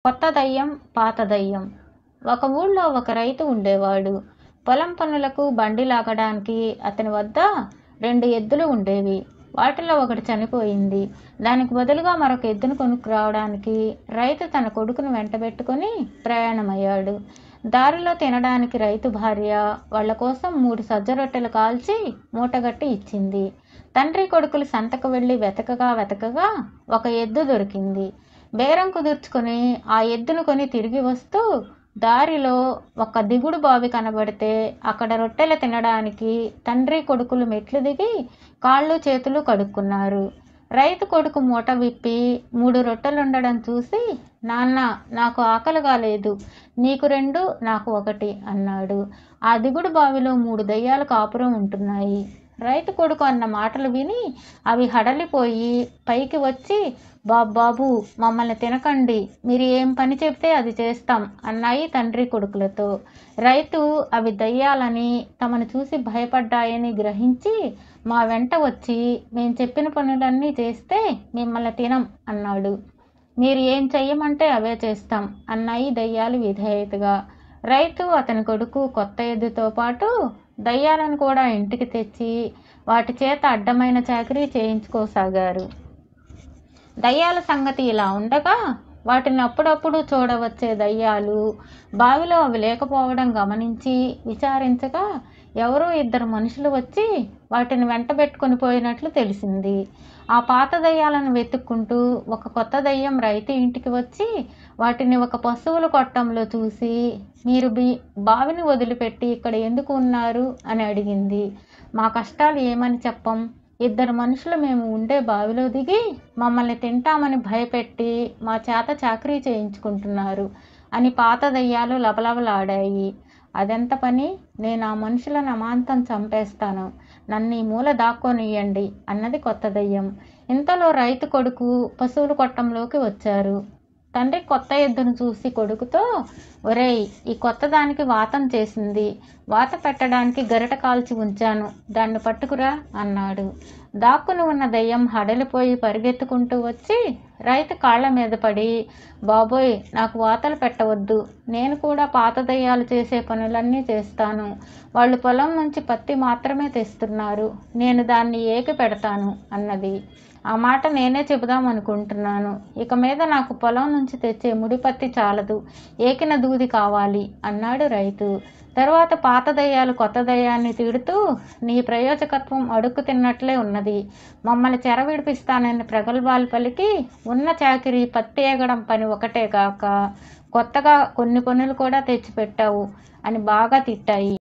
కొత్త దయ్యం, పాత దయ్యం. ఒక ఊళ్ళో ఒక రైతు ఉండేవాడు. పొలం పనులకు బండి లాగడానికి అతని వద్ద 2 ఎద్దులు ఉండేవి. వాటిలో ఒకటి చనిపోయింది. దానికి బదులుగా మరొక ఎద్దును కొనుక్కురావడానికి రైతు తన కొడుకును వెంటబెట్టుకుని ప్రయాణమయ్యాడు. దారిలో తినడానికి రైతు భార్య వాళ్ళ కోసం 3 సజ్జ రొట్టెలు కాల్చి మూటగట్టి ఇచ్చింది. తండ్రి కొడుకులు సంతకు వెళ్ళి వెతకగా ఒక ఎద్దు దొరికింది. బేరం కుదుర్చుకుని ఆ ఎద్దును కొని తిరిగి వస్తూ దారిలో ఒక దిగుడు బావి కనబడితే అక్కడ రొట్టెలు తినడానికి తండ్రి కొడుకులు మెట్లు దిగి కాళ్ళు చేతులు కడుక్కున్నారు. రైతు కొడుకు మూట విప్పి 3 రొట్టెలుండడం చూసి, నాన్న, నాకు ఆకలిగా లేదు, నీకు 2 నాకు 1 అన్నాడు. ఆ దిగుడు బావిలో 3 దయ్యాలు కాపురం ఉంటున్నాయి. రైతు కొడుకు అన్న మాటలు విని అవి హడలిపోయి పైకి వచ్చి, బాబు, మమ్మల్ని తినకండి, మీరు ఏం పని చెప్తే అది చేస్తాం అన్నాయి తండ్రి కొడుకులతో. రైతు అవి దయ్యాలని, తమను చూసి భయపడ్డాయని గ్రహించి మా వెంట వచ్చి మేము చెప్పిన పనులన్నీ చేస్తే మిమ్మల్ని తినం అన్నాడు. మీరు ఏం చెయ్యమంటే అవే చేస్తాం అన్నాయి దయ్యాలు విధేయతగా. రైతు, అతని కొడుకు కొత్త ఎద్దుతో పాటు దయ్యాలను కూడా ఇంటికి తెచ్చి వాటి చేత అడ్డమైన చాకరీ చేయించుకోసాగారు. దయ్యాల సంగతి ఇలా ఉండగా వాటిని అప్పుడప్పుడు చూడవచ్చే దయ్యాలు బావిలో అవి లేకపోవడం గమనించి విచారించగా ఎవరో 2 మనుషులు వచ్చి వాటిని వెంటబెట్టుకుని పోయినట్లు తెలిసింది. ఆ పాత దయ్యాలను వెతుక్కుంటూ ఒక కొత్త దయ్యం రైతు ఇంటికి వచ్చి వాటిని ఒక పశువుల కొట్టంలో చూసి, మీరు బావిని వదిలిపెట్టి ఇక్కడ ఎందుకు ఉన్నారు అని అడిగింది. మా కష్టాలు ఏమని చెప్పం, 2 మనుషులు మేము ఉండే బావిలో దిగి మమ్మల్ని తింటామని భయపెట్టి మా చేత చాకరీ చేయించుకుంటున్నారు అని పాత దయ్యాలు లబలబలాడాయి. అదెంత పని, నేను ఆ మనుషులను అమాంతం చంపేస్తాను, నన్ను ఈ మూల దాక్కొనియ్యండి అన్నది కొత్త దయ్యం. ఇంతలో రైతు కొడుకు పశువుల కొట్టంలోకి వచ్చారు. తండ్రి కొత్త ఎద్దును చూసి కొడుకుతో, ఒరేయ్, ఈ కొత్త దానికి వాతం చేసింది, వాత పెట్టడానికి గరిట కాల్చి ఉంచాను, దాన్ని పట్టుకురా అన్నాడు. దాక్కుని ఉన్న దయ్యం హడలిపోయి పరిగెత్తుకుంటూ వచ్చి రైతు కాళ్ళ మీద పడి, బాబోయ్, నాకు వాతలు పెట్టవద్దు, నేను కూడా పాత దయ్యాలు చేసే పనులన్నీ చేస్తాను, వాళ్ళు పొలం నుంచి పత్తి మాత్రమే తెస్తున్నారు, నేను దాన్ని ఏకి పెడతాను అన్నది. ఆ మాట నేనే చెబుదామనుకుంటున్నాను, ఇక మీద నాకు పొలం నుంచి తెచ్చే ముడి పత్తి చాలదు, ఏకిన దూది కావాలి అన్నాడు రైతు. తరువాత పాత దయ్యాలు కొత్త దయ్యాన్ని తిడుతూ, నీ ప్రయోజకత్వం అడుక్కు తిన్నట్లే ఉన్నది, మమ్మల్ని చెర విడిపిస్తానని ప్రగల్భాలు పలికి ఉన్న చాకిరీ పత్తి ఏగడం పని ఒకటే కాక కొత్తగా కొన్ని పనులు కూడా తెచ్చిపెట్టావు అని బాగా తిట్టాయి.